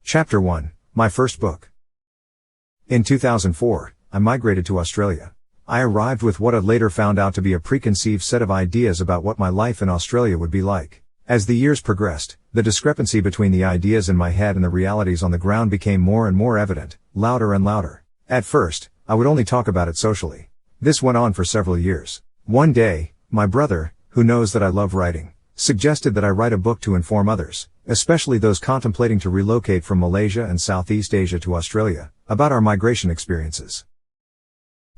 Chapter 1, My First Book. In 2004, I migrated to Australia. I arrived with what I later found out to be a preconceived set of ideas about what my life in Australia would be like. As the years progressed, the discrepancy between the ideas in my head and the realities on the ground became more and more evident, louder and louder. At first, I would only talk about it socially. This went on for several years. One day, my brother, who knows that I love writing, suggested that I write a book to inform others, especially those contemplating to relocate from Malaysia and Southeast Asia to Australia, about our migration experiences.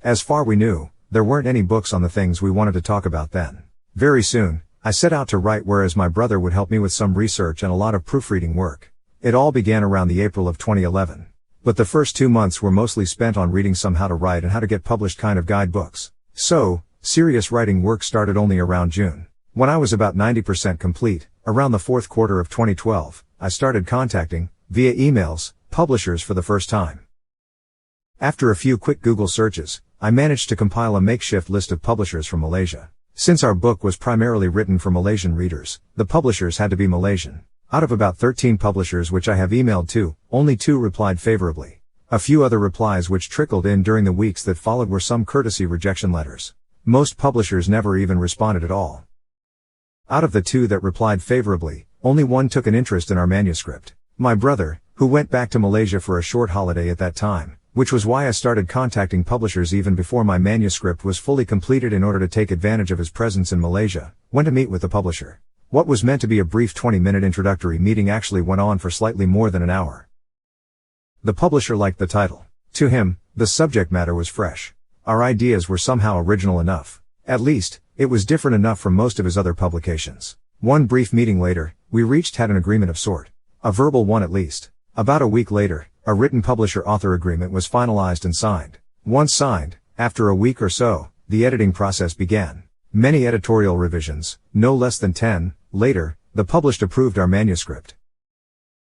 As far we knew, there weren't any books on the things we wanted to talk about then. Very soon, I set out to write, whereas my brother would help me with some research and a lot of proofreading work. It all began around the April of 2011. But the first 2 months were mostly spent on reading some how to write and how to get published kind of guidebooks. So, serious writing work started only around June. When I was about 90% complete, around the fourth quarter of 2012, I started contacting, via emails, publishers for the first time. After a few quick Google searches, I managed to compile a makeshift list of publishers from Malaysia. Since our book was primarily written for Malaysian readers, the publishers had to be Malaysian. Out of about 13 publishers which I have emailed to, only 2 replied favorably. A few other replies which trickled in during the weeks that followed were some courtesy rejection letters. Most publishers never even responded at all. Out of the 2 that replied favorably, only 1 took an interest in our manuscript. My brother, who went back to Malaysia for a short holiday at that time, which was why I started contacting publishers even before my manuscript was fully completed in order to take advantage of his presence in Malaysia, went to meet with the publisher. What was meant to be a brief 20-minute introductory meeting actually went on for slightly more than an hour. The publisher liked the title. To him, the subject matter was fresh. Our ideas were somehow original enough. At least, it was different enough from most of his other publications. One brief meeting later, we had an agreement of sort. A verbal one at least. About a week later, a written publisher-author agreement was finalized and signed. Once signed, after a week or so, the editing process began. Many editorial revisions, no less than 10, later, the publisher approved our manuscript.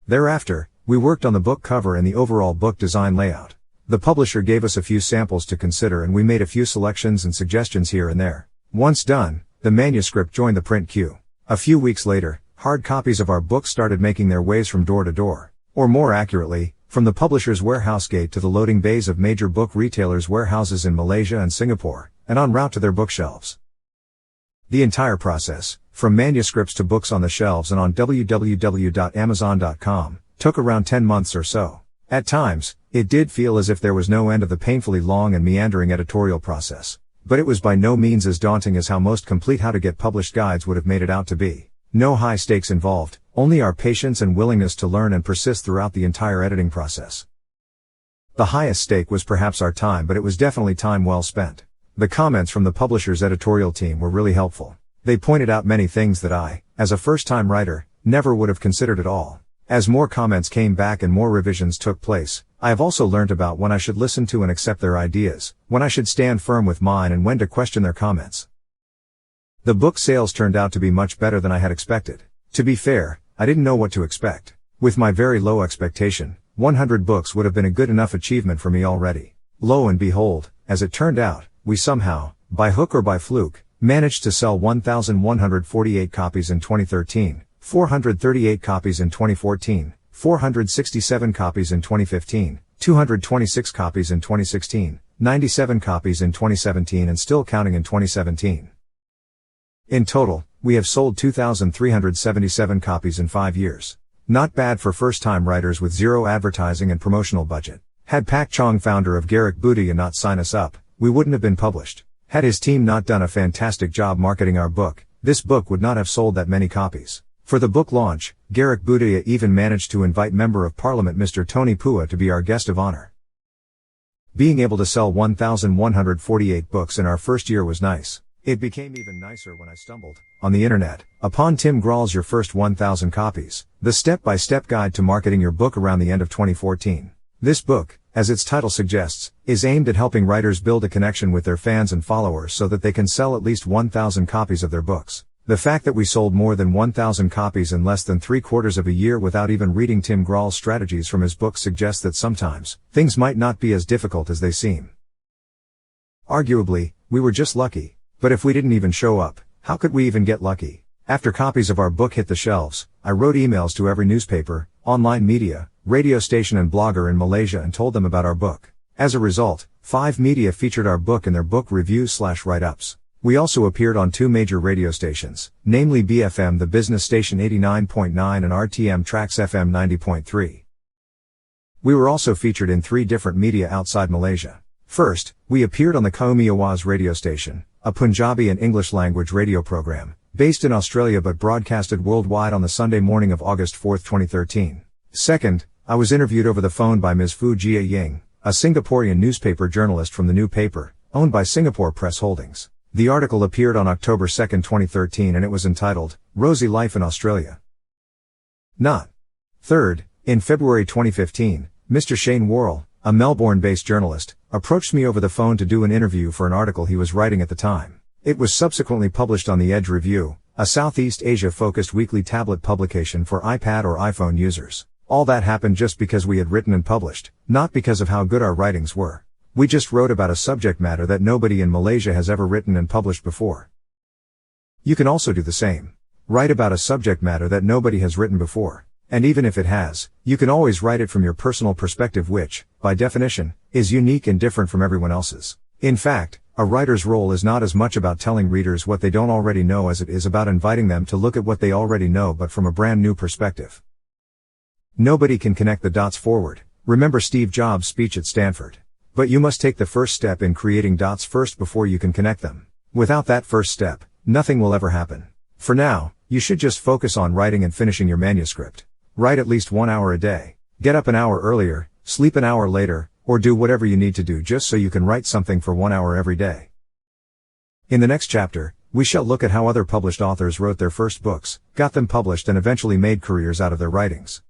Thereafter, we worked on the book cover and the overall book design layout. The publisher gave us a few samples to consider and we made a few selections and suggestions here and there. Once done, the manuscript joined the print queue. A few weeks later, hard copies of our book started making their ways from door to door. Or more accurately, from the publisher's warehouse gate to the loading bays of major book retailers' warehouses in Malaysia and Singapore, and en route to their bookshelves. The entire process, from manuscripts to books on the shelves and on www.amazon.com, took around 10 months or so. At times, it did feel as if there was no end of the painfully long and meandering editorial process. But it was by no means as daunting as how most complete how to get published guides would have made it out to be. No high stakes involved, only our patience and willingness to learn and persist throughout the entire editing process. The highest stake was perhaps our time, but it was definitely time well spent. The comments from the publisher's editorial team were really helpful. They pointed out many things that I, as a first-time writer, never would have considered at all. As more comments came back and more revisions took place, I have also learned about when I should listen to and accept their ideas, when I should stand firm with mine and when to question their comments. The book sales turned out to be much better than I had expected. To be fair, I didn't know what to expect. With my very low expectation, 100 books would have been a good enough achievement for me already. Lo and behold, as it turned out, we somehow, by hook or by fluke, managed to sell 1,148 copies in 2013, 438 copies in 2014, 467 copies in 2015, 226 copies in 2016, 97 copies in 2017 and still counting in 2017. In total, we have sold 2,377 copies in 5 years. Not bad for first-time writers with zero advertising and promotional budget. Had Pak Chong, founder of Garrick Bhutia, not sign us up, we wouldn't have been published. Had his team not done a fantastic job marketing our book, this book would not have sold that many copies. For the book launch, Garrick Bhutia even managed to invite Member of Parliament Mr. Tony Pua to be our guest of honor. Being able to sell 1,148 books in our first year was nice. It became even nicer when I stumbled, on the internet, upon Tim Grall's Your First 1,000 Copies, the step-by-step guide to marketing your book around the end of 2014. This book, as its title suggests, is aimed at helping writers build a connection with their fans and followers so that they can sell at least 1,000 copies of their books. The fact that we sold more than 1,000 copies in less than 3/4 of a year without even reading Tim Grall's strategies from his book suggests that sometimes, things might not be as difficult as they seem. Arguably, we were just lucky. But if we didn't even show up, how could we even get lucky? After copies of our book hit the shelves, I wrote emails to every newspaper, online media, radio station and blogger in Malaysia and told them about our book. As a result, 5 media featured our book in their book reviews/write-ups. We also appeared on 2 major radio stations, namely BFM the business station 89.9 and RTM Trax FM 90.3. We were also featured in 3 different media outside Malaysia. First, we appeared on the Qaumi Awaz radio station, a Punjabi and English language radio program, based in Australia but broadcasted worldwide on the Sunday morning of August 4, 2013. Second, I was interviewed over the phone by Ms. Fu Jia Ying, a Singaporean newspaper journalist from the New Paper, owned by Singapore Press Holdings. The article appeared on October 2, 2013 and it was entitled, Rosy Life in Australia. Not. Third, in February 2015, Mr. Shane Worrell, a Melbourne-based journalist, approached me over the phone to do an interview for an article he was writing at the time. It was subsequently published on The Edge Review, a Southeast Asia-focused weekly tablet publication for iPad or iPhone users. All that happened just because we had written and published, not because of how good our writings were. We just wrote about a subject matter that nobody in Malaysia has ever written and published before. You can also do the same. Write about a subject matter that nobody has written before. And even if it has, you can always write it from your personal perspective which, by definition, is unique and different from everyone else's. In fact, a writer's role is not as much about telling readers what they don't already know as it is about inviting them to look at what they already know but from a brand new perspective. Nobody can connect the dots forward. Remember Steve Jobs' speech at Stanford. But you must take the first step in creating dots first before you can connect them. Without that first step, nothing will ever happen. For now, you should just focus on writing and finishing your manuscript. Write at least 1 hour a day. Get up an hour earlier, sleep an hour later, or do whatever you need to do just so you can write something for 1 hour every day. In the next chapter, we shall look at how other published authors wrote their first books, got them published and eventually made careers out of their writings.